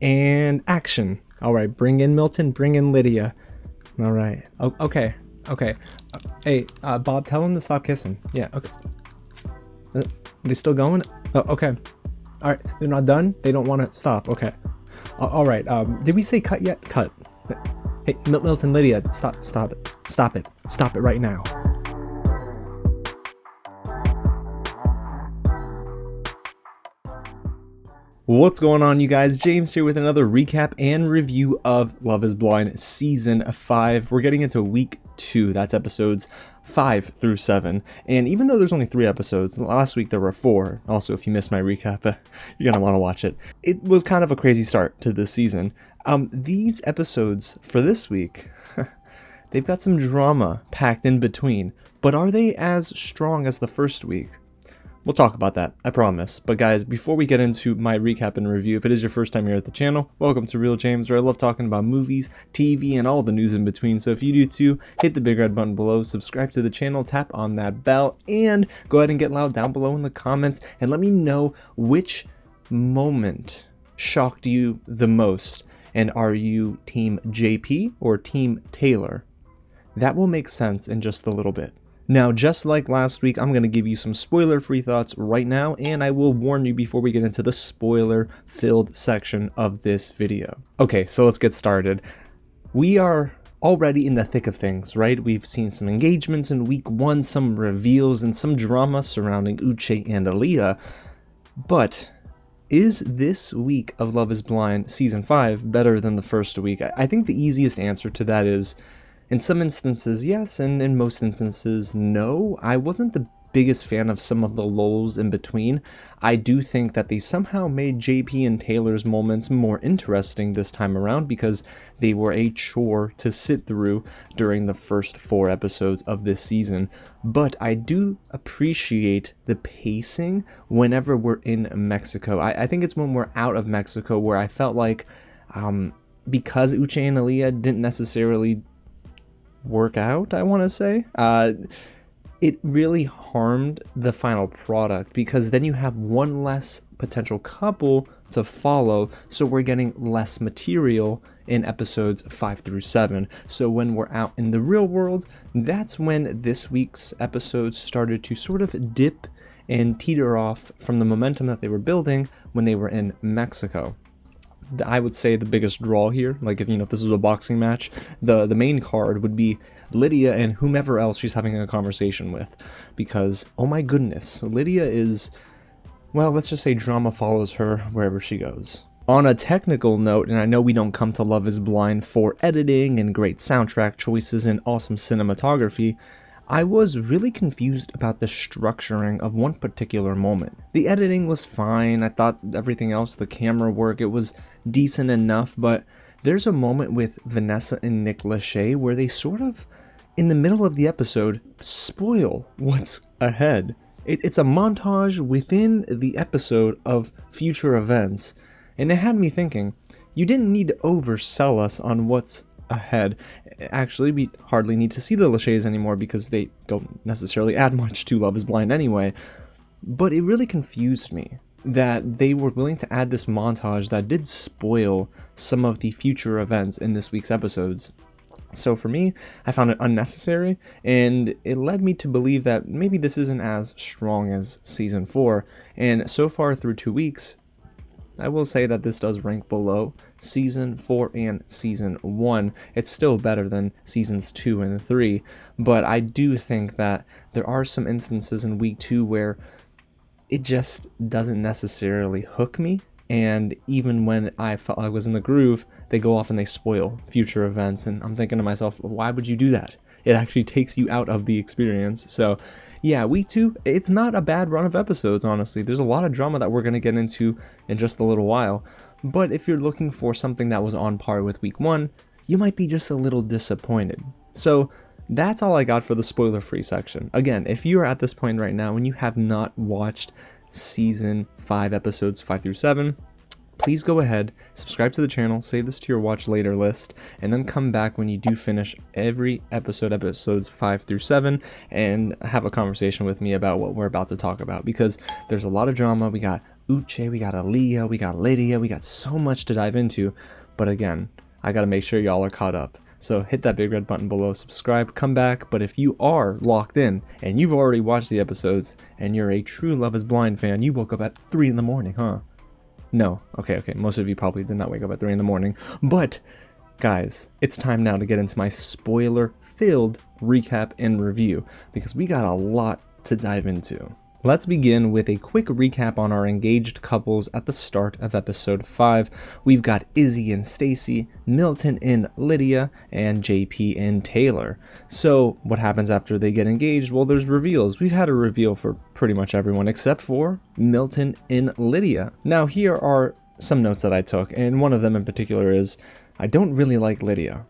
And action. All right, bring in Milton, bring in Lydia. All right. Oh, okay. Hey, Bob, tell him to stop kissing. Yeah, okay. They still going? Oh, okay. All right, they're not done? They don't want to stop. Okay. All right. Did we say cut yet? Cut. Hey, Milton, Lydia, stop it. Stop it right now. What's going on, you guys? James here with another recap and review of Love is Blind Season 5. We're getting into week 2. That's episodes 5 through 7. And even though there's only 3 episodes, last week there were 4. Also, if you missed my recap, you're going to want to watch it. It was kind of a crazy start to this season. These episodes for this week, they've got some drama packed in between. But are they as strong as the first week? We'll talk about that, I promise. But guys, before we get into my recap and review, if it is your first time here at the channel, welcome to Real James, where I love talking about movies, TV, and all the news in between. So if you do too, hit the big red button below, subscribe to the channel, tap on that bell, and go ahead and get loud down below in the comments, and let me know which moment shocked you the most. And are you Team JP or Team Taylor? That will make sense in just a little bit. Now, just like last week, I'm going to give you some spoiler-free thoughts right now, and I will warn you before we get into the spoiler-filled section of this video. Okay, so let's get started. We are already in the thick of things, right? We've seen some engagements in week 1, some reveals, and some drama surrounding Uche and Aaliyah. But is this week of Love is Blind Season 5 better than the first week? I think the easiest answer to that is, in some instances, yes, and in most instances, no. I wasn't the biggest fan of some of the lulls in between. I do think that they somehow made JP and Taylor's moments more interesting this time around because they were a chore to sit through during the first 4 episodes of this season. But I do appreciate the pacing whenever we're in Mexico. I think it's when we're out of Mexico where I felt like because Uche and Aaliyah didn't necessarily work out, I want to say, it really harmed the final product because then you have one less potential couple to follow, so we're getting less material in episodes 5 through 7. So when we're out in the real world, that's when this week's episodes started to sort of dip and teeter off from the momentum that they were building when they were in Mexico. I would say the biggest draw here, like if this is a boxing match, the main card would be Lydia and whomever else she's having a conversation with, because oh my goodness, Lydia is, well, let's just say drama follows her wherever she goes. On a technical note, and I know we don't come to Love is Blind for editing and great soundtrack choices and awesome cinematography, I was really confused about the structuring of one particular moment. The editing was fine, I thought everything else, the camera work, it was decent enough, but there's a moment with Vanessa and Nick Lachey where they sort of, in the middle of the episode, spoil what's ahead. It's a montage within the episode of future events, and it had me thinking, you didn't need to oversell us on what's ahead. Actually, we hardly need to see the Lacheys anymore because they don't necessarily add much to Love is Blind anyway. But it really confused me that they were willing to add this montage that did spoil some of the future events in this week's episodes. So for me, I found it unnecessary, and it led me to believe that maybe this isn't as strong as Season 4, and so far through 2 weeks, I will say that this does rank below Season 4 and Season 1. It's still better than Seasons 2 and 3, but I do think that there are some instances in week 2 where it just doesn't necessarily hook me, and even when I felt I was in the groove, they go off and they spoil future events, and I'm thinking to myself, why would you do that? It actually takes you out of the experience. So yeah, week 2, it's not a bad run of episodes, honestly. There's a lot of drama that we're going to get into in just a little while. But if you're looking for something that was on par with week 1, you might be just a little disappointed. So that's all I got for the spoiler-free section. Again, if you are at this point right now and you have not watched Season 5 episodes 5 through 7, please go ahead, subscribe to the channel, save this to your watch later list, and then come back when you do finish every episode, episodes 5 through 7, and have a conversation with me about what we're about to talk about, because there's a lot of drama. We got Uche, we got Aaliyah, we got Lydia, we got so much to dive into. But again, I gotta make sure y'all are caught up. So hit that big red button below, subscribe, come back. But if you are locked in and you've already watched the episodes and you're a true Love is Blind fan, you woke up at 3 in the morning, huh? No, okay, most of you probably did not wake up at 3 in the morning. But guys, it's time now to get into my spoiler-filled recap and review because we got a lot to dive into. Let's begin with a quick recap on our engaged couples at the start of episode 5. We've got Izzy and Stacy, Milton and Lydia, and JP and Taylor. So what happens after they get engaged? Well, there's reveals. We've had a reveal for pretty much everyone except for Milton and Lydia. Now here are some notes that I took, and one of them in particular is, I don't really like Lydia.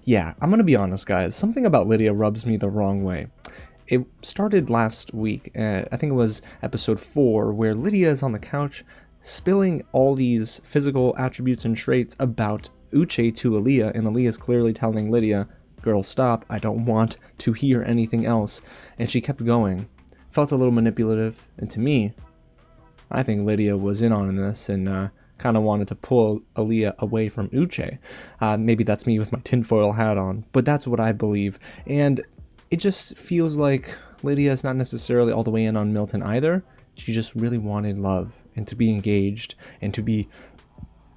Yeah, I'm gonna be honest guys, something about Lydia rubs me the wrong way. It started last week, I think it was episode 4, where Lydia is on the couch spilling all these physical attributes and traits about Uche to Aaliyah, and Aaliyah is clearly telling Lydia, girl, stop, I don't want to hear anything else. And she kept going. Felt a little manipulative, and to me, I think Lydia was in on this and kind of wanted to pull Aaliyah away from Uche. Maybe that's me with my tinfoil hat on, but that's what I believe. And it just feels like Lydia is not necessarily all the way in on Milton either. She just really wanted love and to be engaged and to be,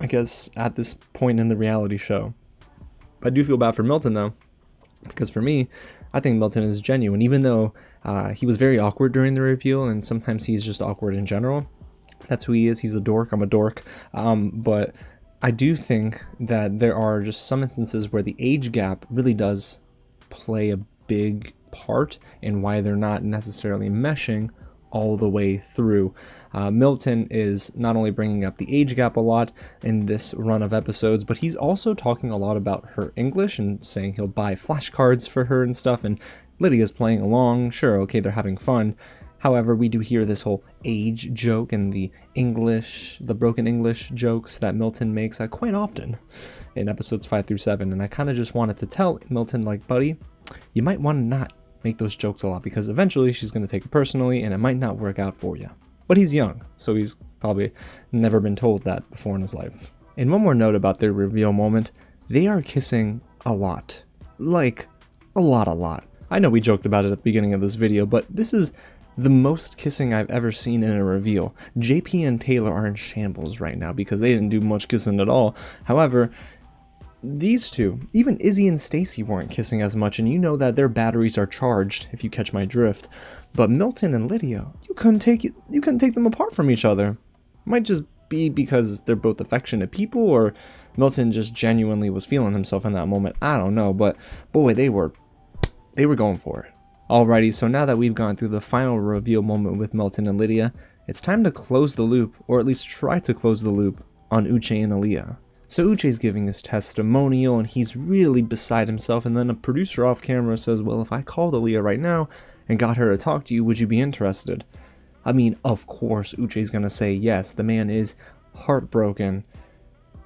I guess, at this point in the reality show. I do feel bad for Milton though, because for me, I think Milton is genuine, even though he was very awkward during the reveal and sometimes he's just awkward in general. That's who he is. He's a dork. I'm a dork. But I do think that there are just some instances where the age gap really does play a big part in why they're not necessarily meshing all the way through. Milton is not only bringing up the age gap a lot in this run of episodes, but he's also talking a lot about her English and saying he'll buy flashcards for her and stuff, and Lydia's playing along. Sure, okay, they're having fun. However, we do hear this whole age joke and the broken English jokes that Milton makes quite often in episodes 5 through 7, and I kind of just wanted to tell Milton, like, buddy, you might want to not make those jokes a lot because eventually she's going to take it personally and it might not work out for you. But he's young, so he's probably never been told that before in his life. And one more note about their reveal moment, they are kissing a lot. Like, a lot. I know we joked about it at the beginning of this video, but this is the most kissing I've ever seen in a reveal. JP and Taylor are in shambles right now because they didn't do much kissing at all. However, these two, even Izzy and Stacy weren't kissing as much, and you know that their batteries are charged, if you catch my drift. But Milton and Lydia, you couldn't take them apart from each other. Might just be because they're both affectionate people, or Milton just genuinely was feeling himself in that moment. I don't know, but boy, they were going for it. Alrighty, so now that we've gone through the final reveal moment with Milton and Lydia, it's time to close the loop, or at least try to close the loop, on Uche and Aaliyah. So Uche's giving his testimonial and he's really beside himself, and then a producer off camera says, well, if I called Aaliyah right now and got her to talk to you, would you be interested? I mean, of course Uche's gonna say yes, the man is heartbroken.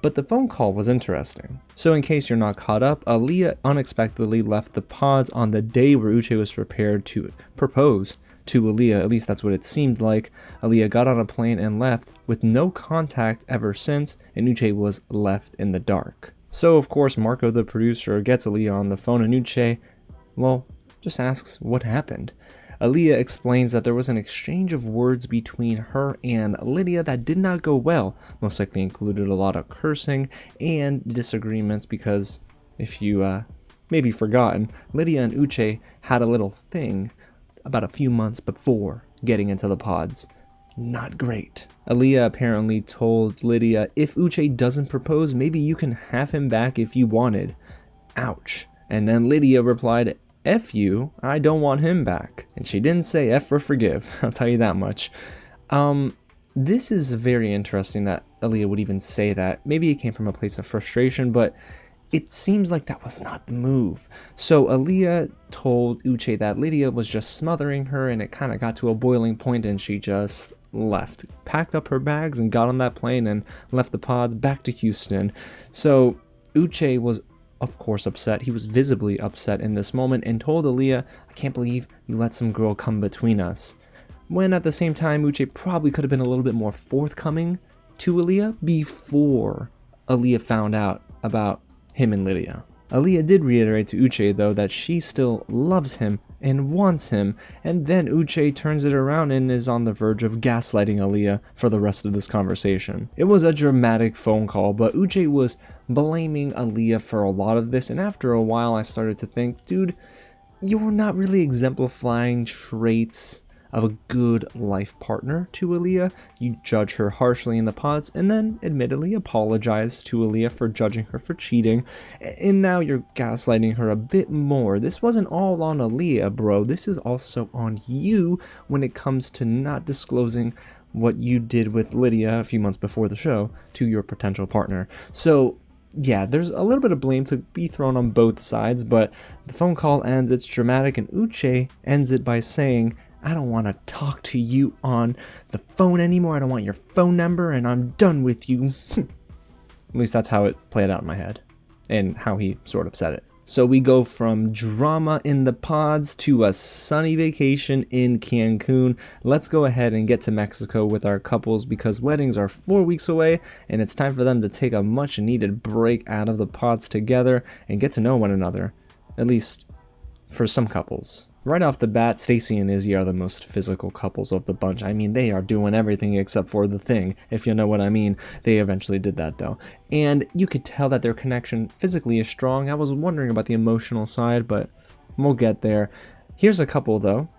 But the phone call was interesting. So in case you're not caught up, Aaliyah unexpectedly left the pods on the day where Uche was prepared to propose to Aaliyah, at least that's what it seemed like. Aaliyah got on a plane and left with no contact ever since, and Uche was left in the dark. So of course Marco, the producer, gets Aaliyah on the phone, and Uche, well, just asks what happened. Aaliyah explains that there was an exchange of words between her and Lydia that did not go well, most likely included a lot of cursing and disagreements because, if you maybe forgotten, Lydia and Uche had a little thing about a few months before getting into the pods. Not great. Aaliyah apparently told Lydia, if Uche doesn't propose, maybe you can have him back if you wanted. Ouch. And then Lydia replied, F you, I don't want him back. And she didn't say F for forgive, I'll tell you that much. This is very interesting that Aaliyah would even say that. Maybe it came from a place of frustration, but it seems like that was not the move. So Aaliyah told Uche that Lydia was just smothering her, and it kind of got to a boiling point and she just left. Packed up her bags and got on that plane and left the pods back to Houston. So Uche was of course upset. He was visibly upset in this moment and told Aaliyah, I can't believe you let some girl come between us. when at the same time Uche probably could have been a little bit more forthcoming to Aaliyah before Aaliyah found out about him and Lydia. Aaliyah did reiterate to Uche though that she still loves him and wants him, and then Uche turns it around and is on the verge of gaslighting Aaliyah for the rest of this conversation. It was a dramatic phone call, but Uche was blaming Aaliyah for a lot of this, and after a while I started to think, dude, you're not really exemplifying traits of a good life partner to Aaliyah. You judge her harshly in the pods and then admittedly apologize to Aaliyah for judging her for cheating, and now you're gaslighting her a bit more. This wasn't all on Aaliyah, bro. This is also on you when it comes to not disclosing what you did with Lydia a few months before the show to your potential partner. So yeah, there's a little bit of blame to be thrown on both sides, but the phone call ends, it's dramatic, and Uche ends it by saying, I don't want to talk to you on the phone anymore. I don't want your phone number, and I'm done with you. At least that's how it played out in my head and how he sort of said it. So we go from drama in the pods to a sunny vacation in Cancun. Let's go ahead and get to Mexico with our couples because weddings are 4 weeks away and it's time for them to take a much needed break out of the pods together and get to know one another. At least for some couples. Right off the bat, Stacy and Izzy are the most physical couples of the bunch. I mean, they are doing everything except for the thing, if you know what I mean. They eventually did that though. And you could tell that their connection physically is strong. I was wondering about the emotional side, but we'll get there. Here's a couple though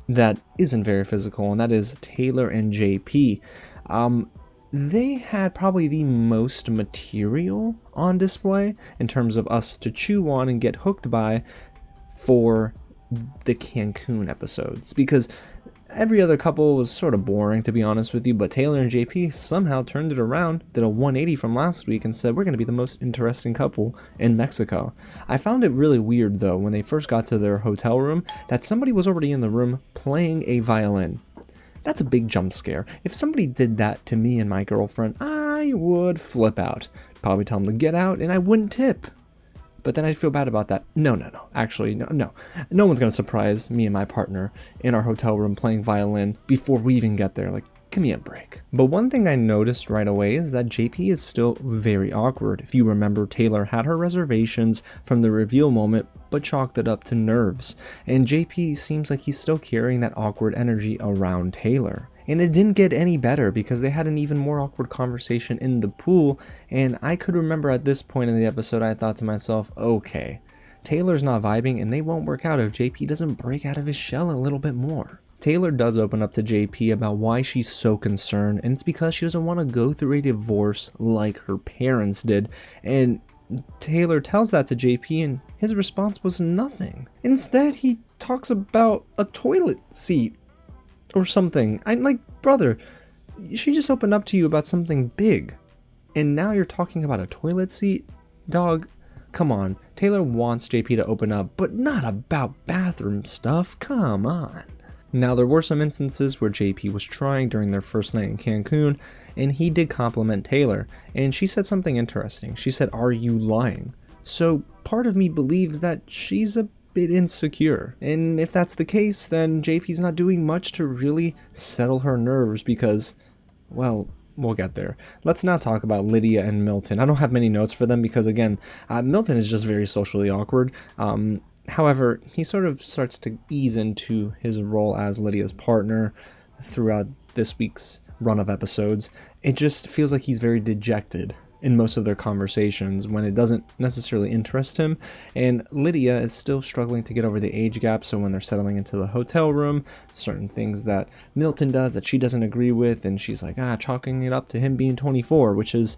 that isn't very physical, and that is Taylor and JP. They had probably the most material on display in terms of us to chew on and get hooked by for the Cancun episodes, because every other couple was sort of boring, to be honest with you, but Taylor and JP somehow turned it around, did a 180 from last week and said we're going to be the most interesting couple in Mexico. I found it really weird though when they first got to their hotel room that somebody was already in the room playing a violin. That's a big jump scare. If somebody did that to me and my girlfriend, I would flip out. Probably tell them to get out and I wouldn't tip. But then I'd feel bad about that. No. Actually, no. No one's going to surprise me and my partner in our hotel room playing violin before we even get there. Like, give me a break. But one thing I noticed right away is that JP is still very awkward. If you remember, Taylor had her reservations from the reveal moment, but chalked it up to nerves. And JP seems like he's still carrying that awkward energy around Taylor. And it didn't get any better because they had an even more awkward conversation in the pool, and I could remember at this point in the episode I thought to myself, okay, Taylor's not vibing and they won't work out if JP doesn't break out of his shell a little bit more. Taylor does open up to JP about why she's so concerned, and it's because she doesn't want to go through a divorce like her parents did, and Taylor tells that to JP and his response was nothing. Instead, he talks about a toilet seat or something. I'm like, brother, she just opened up to you about something big, and now you're talking about a toilet seat? Dog, come on. Taylor wants JP to open up, but not about bathroom stuff. Come on. Now, there were some instances where JP was trying during their first night in Cancun, and he did compliment Taylor, and she said something interesting. She said, "Are you lying?" So part of me believes that she's a bit insecure, and if that's the case, then JP's not doing much to really settle her nerves because, well, we'll get there. Let's now talk about Lydia and Milton. I don't have many notes for them because, again, Milton is just very socially awkward. However, he sort of starts to ease into his role as Lydia's partner throughout this week's run of episodes. It just feels like he's very dejected in most of their conversations when it doesn't necessarily interest him, and Lydia is still struggling to get over the age gap, so when they're settling into the hotel room, certain things that Milton does that she doesn't agree with, and she's like, chalking it up to him being 24, which is,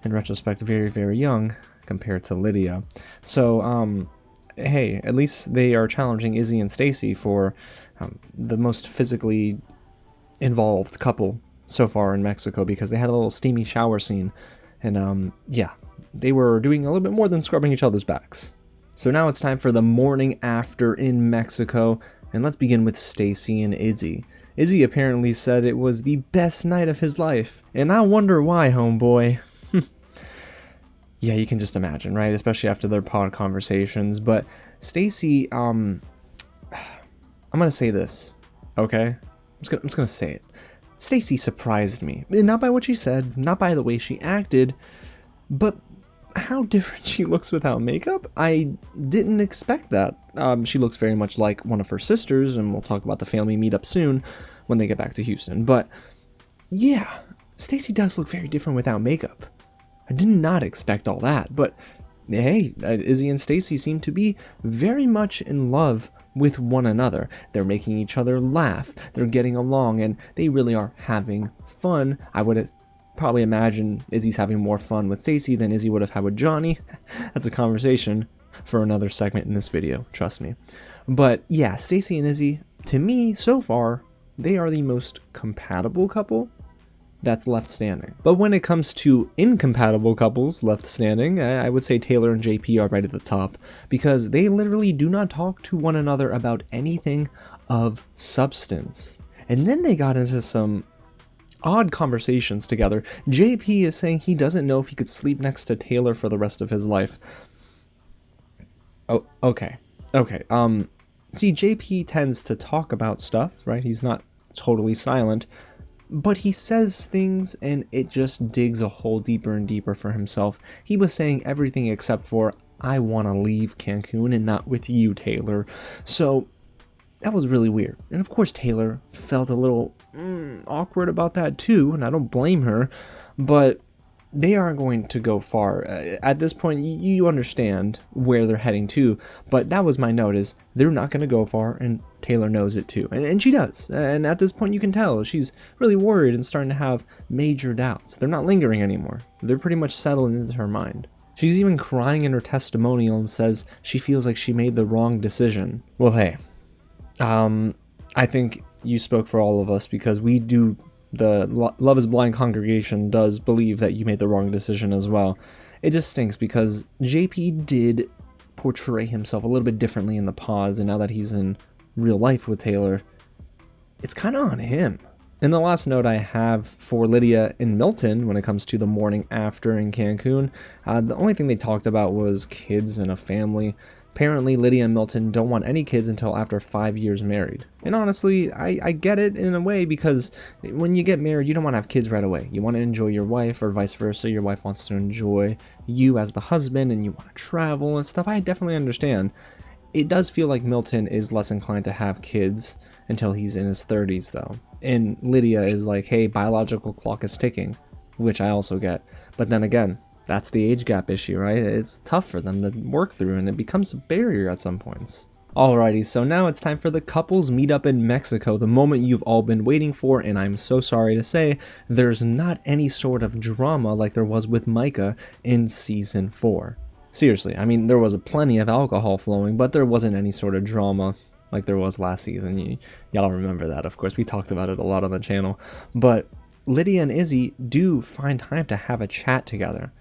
in retrospect, very, very young compared to Lydia. So, hey, at least they are challenging Izzy and Stacy for the most physically involved couple so far in Mexico, because they had a little steamy shower scene. And yeah, they were doing a little bit more than scrubbing each other's backs. So now it's time for the morning after in Mexico, and let's begin with Stacy and Izzy. Izzy apparently said it was the best night of his life, and I wonder why, homeboy. Yeah, you can just imagine, right? Especially after their pod conversations. But Stacy, I'm gonna say this, okay? just gonna say it. Stacy surprised me. Not by what she said, not by the way she acted, but how different she looks without makeup. I didn't expect that. She looks very much like one of her sisters, and we'll talk about the family meetup soon when they get back to Houston. But yeah, Stacy does look very different without makeup. I did not expect all that, but hey, Izzy and Stacy seem to be very much in love with one another. They're making each other laugh, they're getting along, and they really are having fun. I would probably imagine Izzy's having more fun with Stacy than Izzy would have had with Johnny. That's a conversation for another segment in this video, trust me. But yeah, Stacy and Izzy, to me, so far, they are the most compatible couple that's left standing. But when it comes to incompatible couples left standing, I would say Taylor and JP are right at the top, because they literally do not talk to one another about anything of substance. And then they got into some odd conversations together. JP is saying he doesn't know if he could sleep next to Taylor for the rest of his life. Oh, okay. See, JP tends to talk about stuff, right? He's not totally silent, but he says things and it just digs a hole deeper and deeper for himself. He was saying everything except for, I want to leave Cancun and not with you, Taylor. So that was really weird. And of course, Taylor felt a little awkward about that too, and I don't blame her, but they aren't going to go far. At this point, you understand where they're heading to, but that was my note, is they're not going to go far, and Taylor knows it too. And she does. And at this point, you can tell she's really worried and starting to have major doubts. They're not lingering anymore. They're pretty much settled into her mind. She's even crying in her testimonial and says she feels like she made the wrong decision. Well, hey, I think you spoke for all of us, because we do, the Love is Blind congregation does believe that you made the wrong decision as well. It just stinks because JP did portray himself a little bit differently in the pause, and now that he's in real life with Taylor, it's kind of on him. And the last note I have for Lydia and Milton when it comes to the morning after in Cancun, the only thing they talked about was kids and a family. Apparently, Lydia and Milton don't want any kids until after 5 years married. And honestly, I get it in a way, because when you get married, you don't want to have kids right away. You want to enjoy your wife, or vice versa. Your wife wants to enjoy you as the husband, and you want to travel and stuff. I definitely understand. It does feel like Milton is less inclined to have kids until he's in his 30s, though. And Lydia is like, hey, biological clock is ticking, which I also get. But then again, that's the age gap issue, right? It's tough for them to work through, and it becomes a barrier at some points. Alrighty, so now it's time for the couples meetup in Mexico, the moment you've all been waiting for, and I'm so sorry to say, there's not any sort of drama like there was with Micah in season 4. Seriously, I mean, there was plenty of alcohol flowing, but there wasn't any sort of drama like there was last season. Y'all remember that, of course. We talked about it a lot on the channel. But Lydia and Izzy do find time to have a chat together,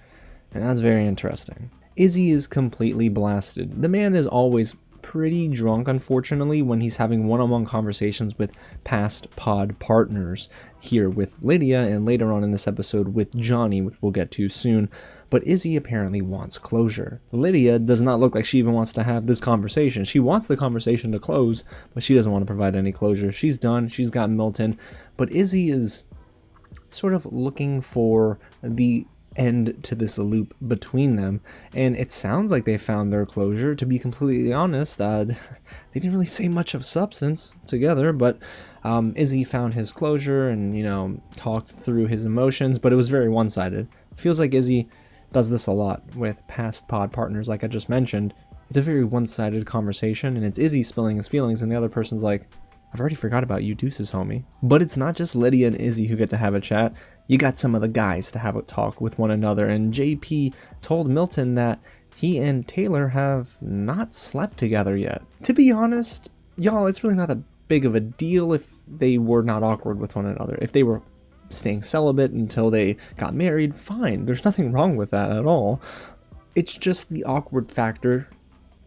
and that's very interesting. Izzy is completely blasted. The man is always pretty drunk, unfortunately, when he's having one-on-one conversations with past pod partners, here with Lydia and later on in this episode with Johnny, which we'll get to soon. But Izzy apparently wants closure. Lydia does not look like she even wants to have this conversation. She wants the conversation to close, but she doesn't want to provide any closure. She's done. She's got Milton. But Izzy is sort of looking for the end to this loop between them, and it sounds like they found their closure. To be completely honest, they didn't really say much of substance together, but Izzy found his closure and, you know, talked through his emotions, but it was very one-sided. Feels like Izzy does this a lot with past pod partners, like I just mentioned. It's a very one-sided conversation, and it's Izzy spilling his feelings, and the other person's like, I've already forgot about you, deuces, homie. But it's not just Lydia and Izzy who get to have a chat. You got some of the guys to have a talk with one another, and JP told Milton that he and Taylor have not slept together yet. To be honest, y'all, it's really not that big of a deal if they were not awkward with one another. If they were staying celibate until they got married, fine. There's nothing wrong with that at all. It's just the awkward factor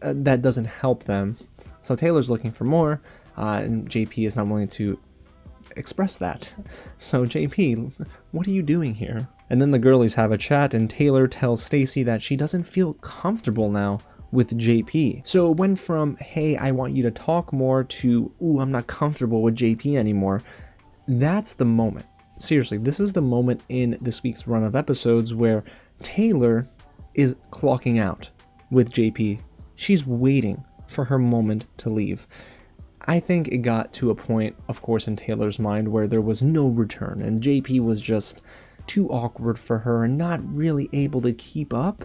that doesn't help them. So Taylor's looking for more, and JP is not willing to express that. So JP, what are you doing here? And then the girlies have a chat, and Taylor tells Stacy that she doesn't feel comfortable now with JP. So it went from, hey, I want you to talk more, to, ooh, I'm not comfortable with JP anymore. that's the moment. Seriously, this is the moment in this week's run of episodes where Taylor is clocking out with JP. She's waiting for her moment to leave. I think it got to a point, of course, in Taylor's mind where there was no return, and JP was just too awkward for her and not really able to keep up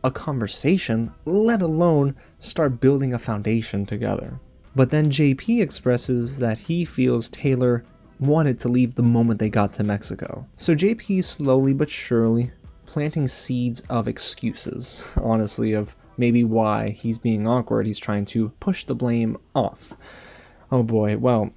a conversation, let alone start building a foundation together. But then JP expresses that he feels Taylor wanted to leave the moment they got to Mexico. So JP slowly but surely planting seeds of excuses, honestly, of maybe why he's being awkward. He's trying to push the blame off. Oh boy, well,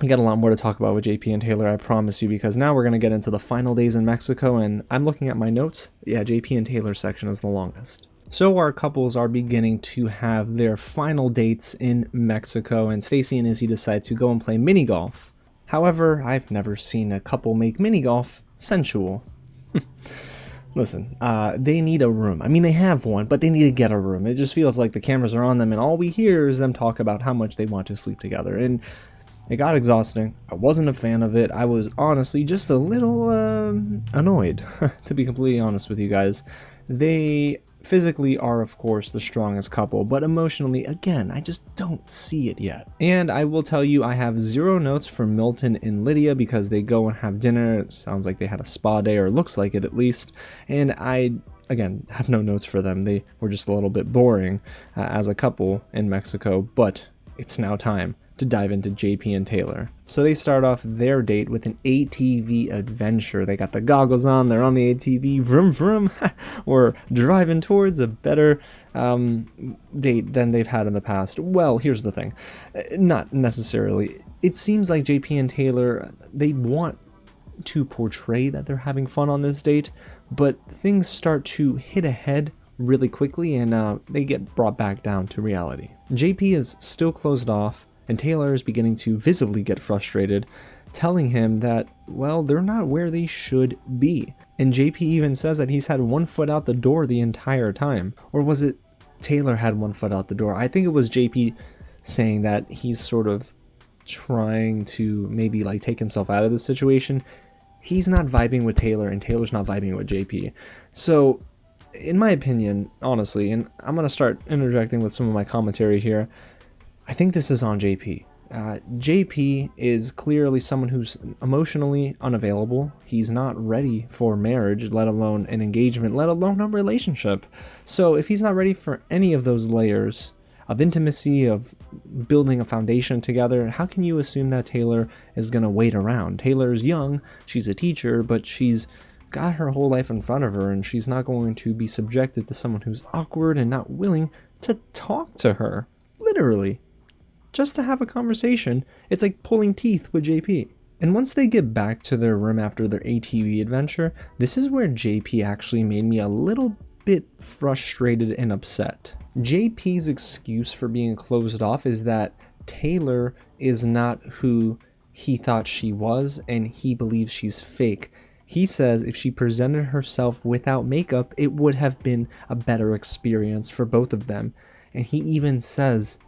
we got a lot more to talk about with JP and Taylor, I promise you, because now we're going to get into the final days in Mexico, and I'm looking at my notes. Yeah, JP and Taylor's section is the longest. So our couples are beginning to have their final dates in Mexico, and Stacy and Izzy decide to go and play mini golf. However, I've never seen a couple make mini golf sensual. Listen, they need a room. I mean, they have one, but they need to get a room. It just feels like the cameras are on them, and all we hear is them talk about how much they want to sleep together. And it got exhausting. I wasn't a fan of it. I was honestly just a little annoyed, to be completely honest with you guys. They physically are, of course, the strongest couple, but emotionally, again, I just don't see it yet. And I will tell you, I have 0 notes for Milton and Lydia because they go and have dinner. It sounds like they had a spa day, or looks like it at least. And I, again, have no notes for them. They were just a little bit boring as a couple in Mexico, but it's now time to dive into JP and Taylor. So they start off their date with an ATV adventure. They got the goggles on, they're on the ATV, vroom vroom, or driving towards a better date than they've had in the past. Well, here's the thing, not necessarily. It seems like JP and Taylor, they want to portray that they're having fun on this date, but things start to hit ahead really quickly, and they get brought back down to reality. JP is still closed off, and Taylor is beginning to visibly get frustrated, telling him that, well, they're not where they should be. And JP even says that he's had one foot out the door the entire time. Or was it Taylor had one foot out the door? I think it was JP saying that he's sort of trying to maybe like take himself out of the situation. He's not vibing with Taylor, and Taylor's not vibing with JP. So, in my opinion, honestly, and I'm going to start interjecting with some of my commentary here, I think this is on JP. JP is clearly someone who's emotionally unavailable. He's not ready for marriage, let alone an engagement, let alone a relationship. So if he's not ready for any of those layers of intimacy, of building a foundation together, how can you assume that Taylor is going to wait around? Taylor's young, she's a teacher, but she's got her whole life in front of her, and she's not going to be subjected to someone who's awkward and not willing to talk to her. Literally. Just to have a conversation. It's like pulling teeth with JP. And once they get back to their room after their ATV adventure, this is where JP actually made me a little bit frustrated and upset. JP's excuse for being closed off is that Taylor is not who he thought she was, and he believes she's fake. He says if she presented herself without makeup, it would have been a better experience for both of them. And he even says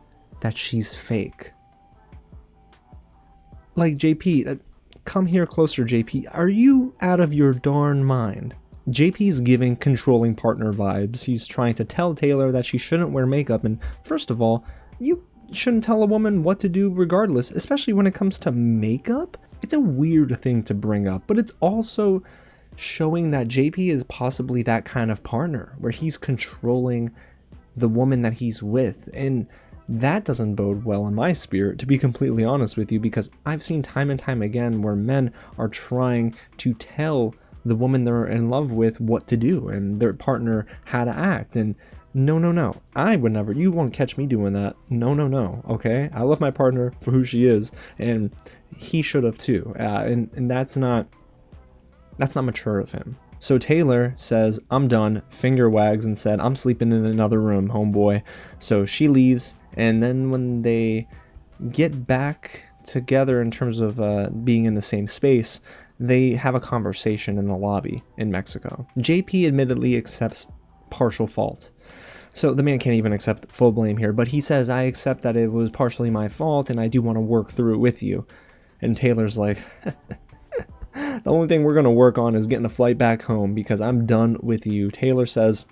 that she's fake. Like, JP, come here closer, JP. Are you out of your darn mind? JP's giving controlling partner vibes. He's trying to tell Taylor that she shouldn't wear makeup, and first of all, you shouldn't tell a woman what to do regardless, especially when it comes to makeup. It's a weird thing to bring up, but it's also showing that JP is possibly that kind of partner, where he's controlling the woman that he's with, and that doesn't bode well in my spirit, to be completely honest with you, because I've seen time and time again where men are trying to tell the woman they're in love with what to do and their partner how to act. And no, I would never. You won't catch me doing that. No, okay? I love my partner for who she is, and he should have too. And that's not mature of him. So Taylor says, I'm done, finger wags, and said, I'm sleeping in another room, homeboy. So she leaves, and then when they get back together in terms of being in the same space, they have a conversation in the lobby in Mexico. JP admittedly accepts partial fault. So the man can't even accept full blame here, but he says, I accept that it was partially my fault, and I do want to work through it with you. And Taylor's like, the only thing we're going to work on is getting a flight back home because I'm done with you. Taylor says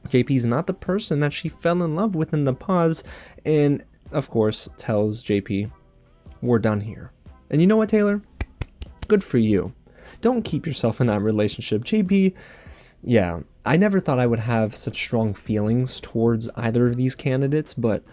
JP's not the person that she fell in love with in the pause, and of course tells JP, we're done here. And you know what, Taylor? Good for you. Don't keep yourself in that relationship. JP, yeah, I never thought I would have such strong feelings towards either of these candidates, but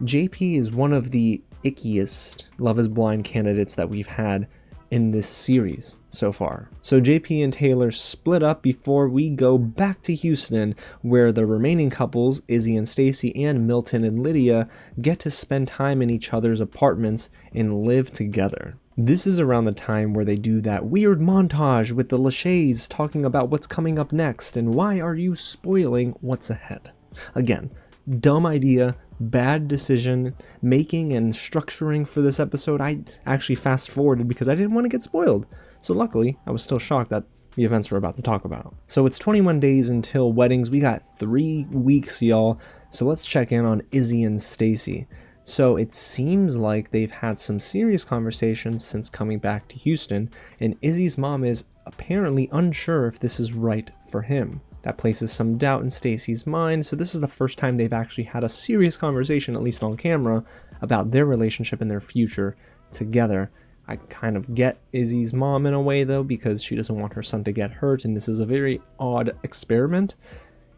JP is one of the ickiest Love is Blind candidates that we've had in this series so far. So JP and Taylor split up before we go back to Houston, where the remaining couples, Izzy and Stacy, and Milton and Lydia, get to spend time in each other's apartments and live together. This is around the time where they do that weird montage with the Lachey's talking about what's coming up next and why are you spoiling what's ahead. Again, dumb idea, bad decision making and structuring for this episode. I actually fast forwarded because I didn't want to get spoiled. So luckily, I was still shocked that the events we're about to talk about. So it's 21 days until weddings. We got 3 weeks, y'all. So let's check in on Izzy and Stacy. So it seems like they've had some serious conversations since coming back to Houston, and Izzy's mom is apparently unsure if this is right for him. That places some doubt in Stacy's mind, so this is the first time they've actually had a serious conversation, at least on camera, about their relationship and their future together. I kind of get Izzy's mom in a way though, because she doesn't want her son to get hurt, and this is a very odd experiment.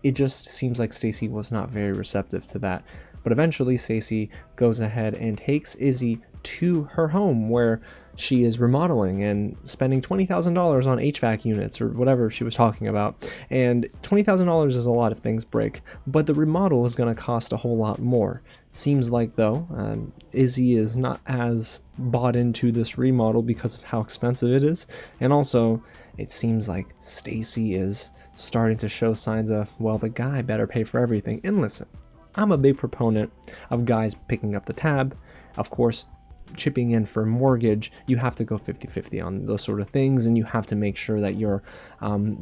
It just seems like Stacy was not very receptive to that. But eventually Stacy goes ahead and takes Izzy to her home where she is remodeling and spending $20,000 on HVAC units or whatever she was talking about. And $20,000 is a lot if things break, but the remodel is going to cost a whole lot more. Seems like though, Izzy is not as bought into this remodel because of how expensive it is. And also it seems like Stacy is starting to show signs of, well, the guy better pay for everything. And listen, I'm a big proponent of guys picking up the tab. Of course, chipping in for mortgage, you have to go 50-50 on those sort of things, and you have to make sure that you're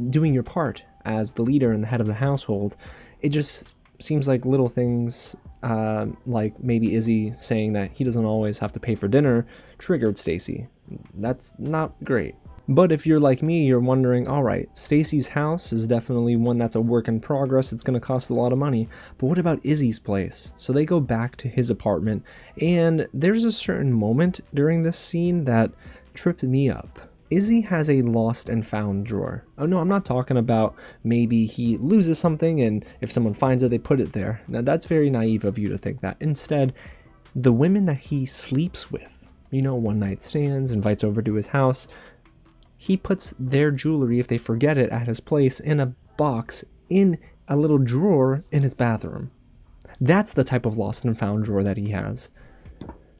doing your part as the leader and the head of the household. It just seems like little things, like maybe Izzy saying that he doesn't always have to pay for dinner, triggered Stacy. That's not great. But if you're like me, you're wondering, all right, Stacy's house is definitely one that's a work in progress. It's going to cost a lot of money. But what about Izzy's place? So they go back to his apartment, and there's a certain moment during this scene that tripped me up. Izzy has a lost and found drawer. Oh no, I'm not talking about maybe he loses something and if someone finds it, they put it there. Now that's very naive of you to think that. Instead, the women that he sleeps with, you know, one night stands, invites over to his house, he puts their jewelry, if they forget it at his place, in a box in a little drawer in his bathroom. That's the type of lost and found drawer that he has.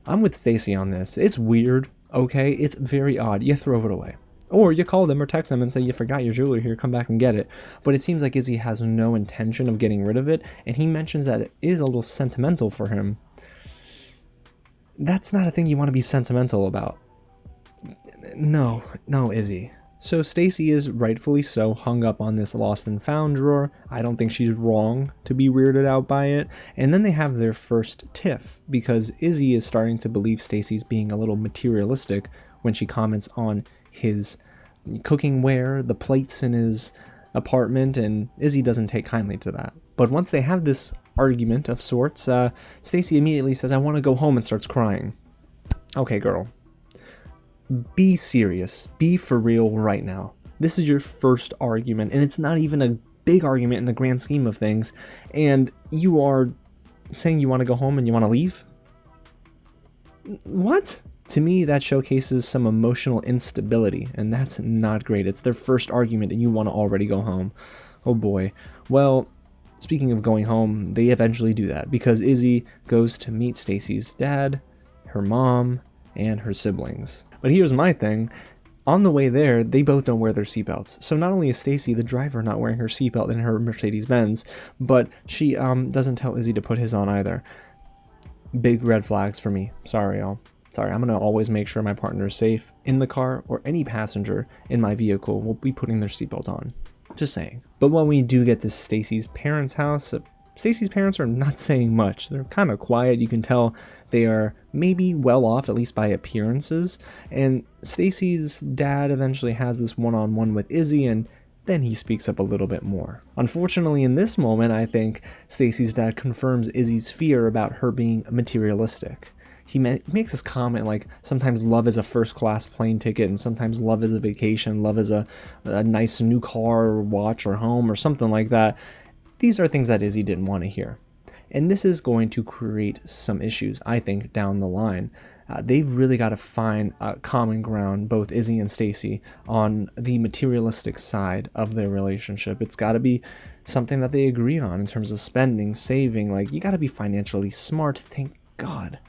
I'm with Stacy on this. It's weird, okay? It's very odd. You throw it away. Or you call them or text them and say, you forgot your jewelry here, come back and get it. But it seems like Izzy has no intention of getting rid of it, and he mentions that it is a little sentimental for him. That's not a thing you want to be sentimental about. No, Izzy. So Stacy is rightfully so hung up on this lost and found drawer. I don't think she's wrong to be weirded out by it. And then they have their first tiff because Izzy is starting to believe Stacy's being a little materialistic when she comments on his cooking ware, the plates in his apartment, and Izzy doesn't take kindly to that. But once they have this argument of sorts, Stacy immediately says, I want to go home, and starts crying. Okay, girl. Be serious. Be for real right now. This is your first argument, and it's not even a big argument in the grand scheme of things, and you are saying you want to go home and you want to leave? What? To me, that showcases some emotional instability, and that's not great. It's their first argument, and you want to already go home. Oh boy. Well, speaking of going home, they eventually do that, because Izzy goes to meet Stacy's dad, her mom, and her siblings. But here's my thing. On the way there, they both don't wear their seatbelts. So not only is Stacy, the driver, not wearing her seatbelt in her Mercedes-Benz, but she doesn't tell Izzy to put his on either. Big red flags for me. Sorry, y'all. Sorry, I'm going to always make sure my partner is safe in the car, or any passenger in my vehicle will be putting their seatbelt on. Just saying. But when we do get to Stacy's parents' house, Stacy's parents are not saying much. They're kind of quiet. You can tell they are maybe well off, at least by appearances. And Stacy's dad eventually has this one-on-one with Izzy, and then he speaks up a little bit more. Unfortunately, in this moment, I think Stacy's dad confirms Izzy's fear about her being materialistic. He makes this comment like, sometimes love is a first-class plane ticket, and sometimes love is a vacation, love is a nice new car or watch or home or something like that. These are things that Izzy didn't want to hear. And this is going to create some issues, I think, down the line. They've really got to find common ground, both Izzy and Stacy, on the materialistic side of their relationship. It's got to be something that they agree on in terms of spending, saving. Like, you got to be financially smart. Thank God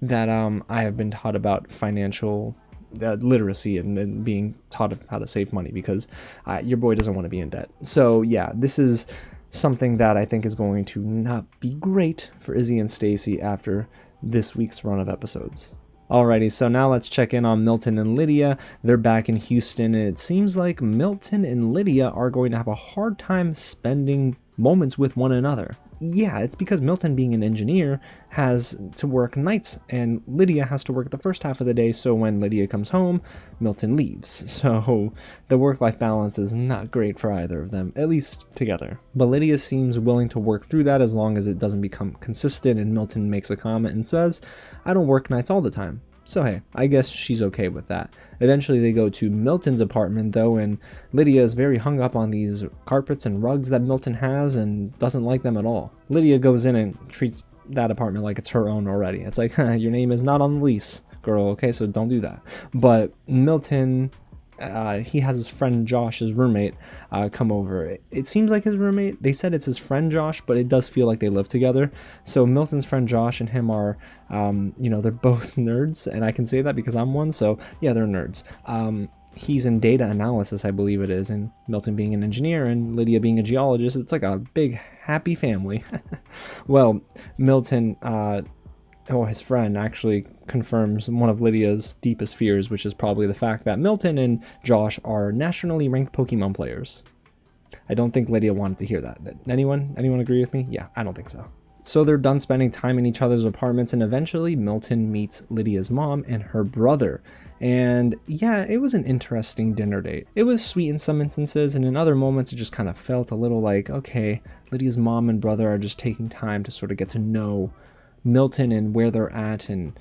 that I have been taught about financial literacy and being taught how to save money, because your boy doesn't want to be in debt. So yeah, this is something that I think is going to not be great for Izzy and Stacy after this week's run of episodes. Alrighty, so now let's check in on Milton and Lydia. They're back in Houston, and it seems like Milton and Lydia are going to have a hard time spending moments with one another. Yeah, it's because Milton, being an engineer, has to work nights, and Lydia has to work the first half of the day, so when Lydia comes home, Milton leaves. So the work-life balance is not great for either of them, at least together. But Lydia seems willing to work through that as long as it doesn't become consistent, and Milton makes a comment and says, "I don't work nights all the time." So hey, I guess she's okay with that. Eventually they go to Milton's apartment though, and Lydia is very hung up on these carpets and rugs that Milton has and doesn't like them at all. Lydia goes in and treats that apartment like it's her own already. It's like, your name is not on the lease, girl, okay, so don't do that. But Milton, he has his friend Josh, his roommate, come over. It seems like his roommate. They said it's his friend Josh, but it does feel like they live together. So Milton's friend Josh and him are, they're both nerds, and I can say that because I'm one. So yeah, they're nerds. He's in data analysis, I believe it is, and Milton being an engineer and Lydia being a geologist. It's like a big happy family. Well, Milton, his friend actually confirms one of Lydia's deepest fears, which is probably the fact that Milton and Josh are nationally ranked Pokemon players. I don't think Lydia wanted to hear that. Anyone agree with me? Yeah, I don't think so. So they're done spending time in each other's apartments, and eventually Milton meets Lydia's mom and her brother. And yeah, it was an interesting dinner date. It was sweet in some instances, and in other moments it just kind of felt a little like, okay, Lydia's mom and brother are just taking time to sort of get to know Milton and where they're at, and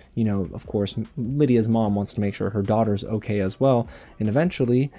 of course Lydia's mom wants to make sure her daughter's okay as well, and eventually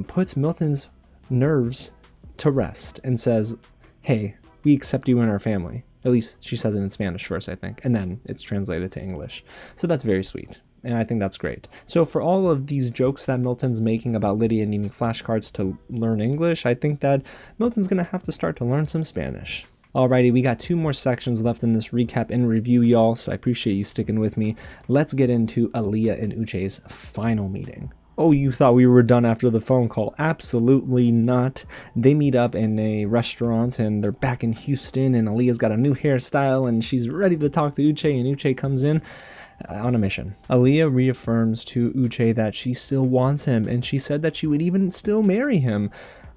puts Milton's nerves to rest and says, hey, we accept you in our family. At least she says it in Spanish first, I think, and then it's translated to English. So that's very sweet, and I think that's great. So for all of these jokes that Milton's making about Lydia needing flashcards to learn English, I think that Milton's gonna have to start to learn some Spanish. Alrighty, we got 2 more sections left in this recap and review, y'all, so I appreciate you sticking with me. Let's get into Aaliyah and Uche's final meeting. Oh, you thought we were done after the phone call? Absolutely not. They meet up in a restaurant, and they're back in Houston, and Aaliyah's got a new hairstyle, and she's ready to talk to Uche, and Uche comes in on a mission. Aaliyah reaffirms to Uche that she still wants him, and she said that she would even still marry him.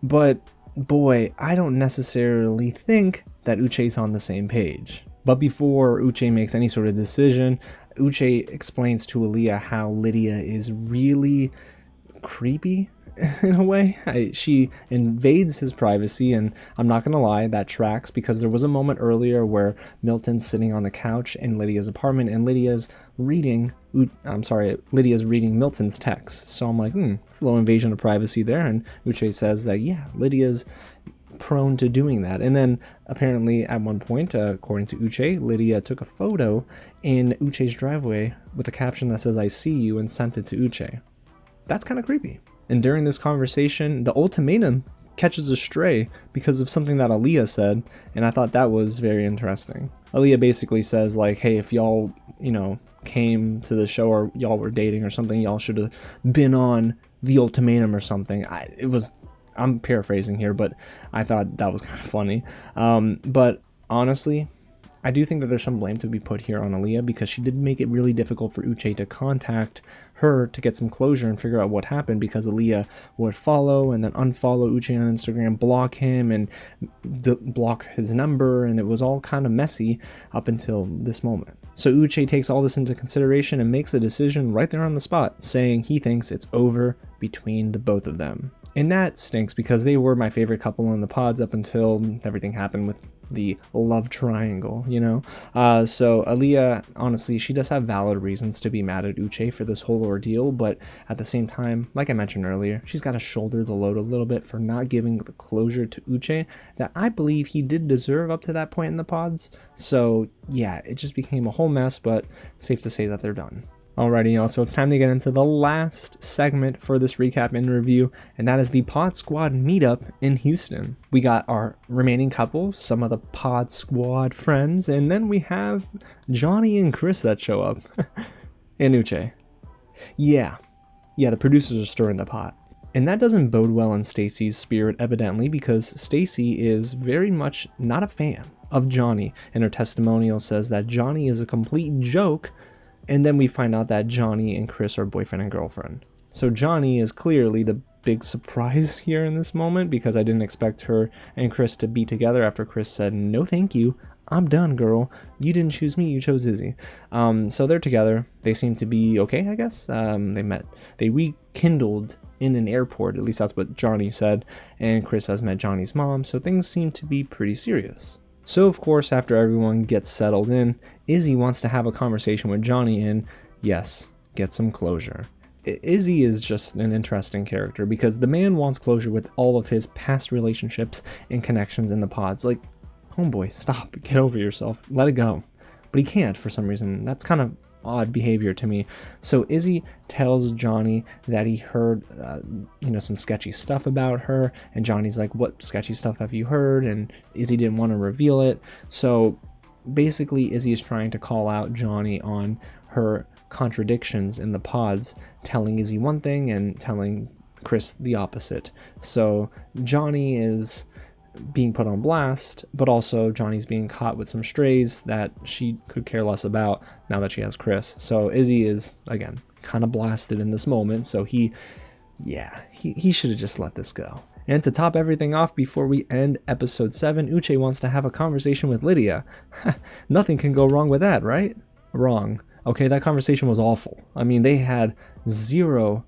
But boy, I don't necessarily think that Uche's on the same page. But before Uche makes any sort of decision, Uche explains to Aaliyah how Lydia is really creepy in a way. She invades his privacy, and I'm not gonna lie, that tracks, because there was a moment earlier where Milton's sitting on the couch in Lydia's apartment and Lydia's reading Milton's text. So I'm like, it's a little invasion of privacy there, and Uche says that, yeah, Lydia's prone to doing that. And then apparently at one point, according to Uche, Lydia took a photo in Uche's driveway with a caption that says, "I see you," and sent it to Uche. That's kind of creepy. And during this conversation, the ultimatum catches a stray because of something that Aaliyah said, and I thought that was very interesting. Aaliyah basically says, like, hey, if y'all, came to the show or y'all were dating or something, y'all should have been on the ultimatum or something. I'm paraphrasing here, but I thought that was kind of funny. But honestly, I do think that there's some blame to be put here on Aaliyah because she did make it really difficult for Uche to contact her to get some closure and figure out what happened, because Aaliyah would follow and then unfollow Uche on Instagram, block him and block his number, and it was all kind of messy up until this moment. So Uche takes all this into consideration and makes a decision right there on the spot, saying he thinks it's over between the both of them. And that stinks because they were my favorite couple in the pods up until everything happened with the love triangle, you know? So Aaliyah, honestly, she does have valid reasons to be mad at Uche for this whole ordeal, but at the same time, like I mentioned earlier, she's got to shoulder the load a little bit for not giving the closure to Uche that I believe he did deserve up to that point in the pods. So yeah, it just became a whole mess, but safe to say that they're done. Alrighty, y'all, so it's time to get into the last segment for this recap and review, and that is the Pod Squad meetup in Houston. We got our remaining couples, some of the Pod Squad friends, and then we have Johnny and Chris that show up. And Uche. Yeah, the producers are stirring the pot. And that doesn't bode well in Stacy's spirit, evidently, because Stacy is very much not a fan of Johnny, and her testimonial says that Johnny is a complete joke. And then we find out that Johnny and Chris are boyfriend and girlfriend. So Johnny is clearly the big surprise here in this moment, because I didn't expect her and Chris to be together after Chris said, "No thank you, I'm done, girl. You didn't choose me, you chose Izzy." So they're together. They seem to be okay, I guess. They rekindled in an airport, at least that's what Johnny said. And Chris has met Johnny's mom, so things seem to be pretty serious. So of course, after everyone gets settled in, Izzy wants to have a conversation with Johnny and, yes, get some closure. Izzy is just an interesting character because the man wants closure with all of his past relationships and connections in the pods. Like, homeboy, stop, get over yourself, let it go. But he can't for some reason. That's kind of odd behavior to me. So Izzy tells Johnny that he heard some sketchy stuff about her, and Johnny's like, "What sketchy stuff have you heard?" And Izzy didn't want to reveal it. So basically Izzy is trying to call out Johnny on her contradictions in the pods, telling Izzy one thing and telling Chris the opposite. So Johnny is being put on blast, but also Johnny's being caught with some strays that she could care less about now that she has Chris. So Izzy is, again, kind of blasted in this moment, so he should have just let this go. And to top everything off, before we end episode 7, Uche wants to have a conversation with Lydia. Nothing can go wrong with that, right? Wrong. Okay, that conversation was awful. I mean, they had zero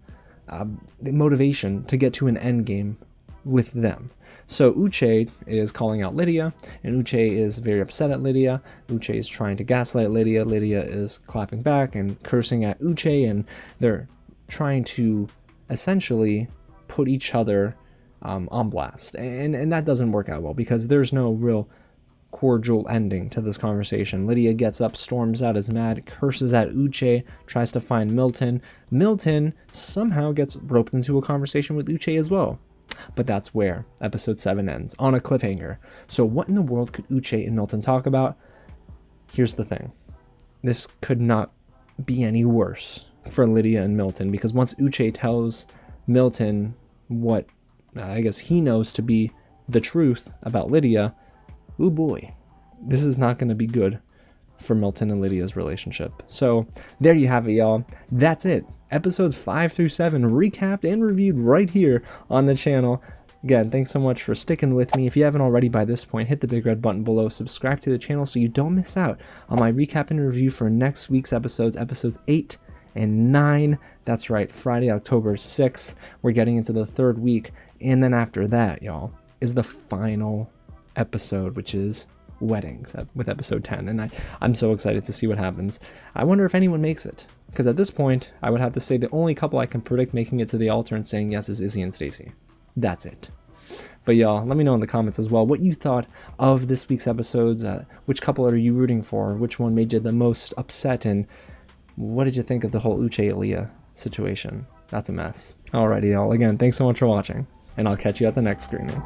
motivation to get to an end game with them. So Uche is calling out Lydia, and Uche is very upset at Lydia. Uche is trying to gaslight Lydia. Lydia is clapping back and cursing at Uche, and they're trying to essentially put each other on blast. And that doesn't work out well because there's no real cordial ending to this conversation. Lydia gets up, storms out, is mad, curses at Uche, tries to find Milton. Milton somehow gets roped into a conversation with Uche as well. But that's where episode 7 ends, on a cliffhanger. So what in the world could Uche and Milton talk about? Here's the thing. This could not be any worse for Lydia and Milton, because once Uche tells Milton what I guess he knows to be the truth about Lydia, oh boy, this is not going to be good for Milton and Lydia's relationship. So there you have it, y'all. That's it. Episodes 5 through 7 recapped and reviewed right here on the channel. Again, thanks so much for sticking with me. If you haven't already by this point, hit the big red button below, subscribe to the channel so you don't miss out on my recap and review for next week's episodes 8 and 9. That's right, Friday, October 6th. We're getting into the 3rd week. And then after that, y'all, is the final episode, which is weddings with episode 10. And I'm so excited to see what happens. I wonder if anyone makes it, because at this point I would have to say the only couple I can predict making it to the altar and saying yes is Izzy and Stacy. That's it. But y'all, let me know in the comments as well what you thought of this week's episodes. Which couple are you rooting for? Which one made you the most upset? And what did you think of the whole Uche Aaliyah situation? That's a mess. Alrighty, y'all. Again, thanks so much for watching, and I'll catch you at the next screening.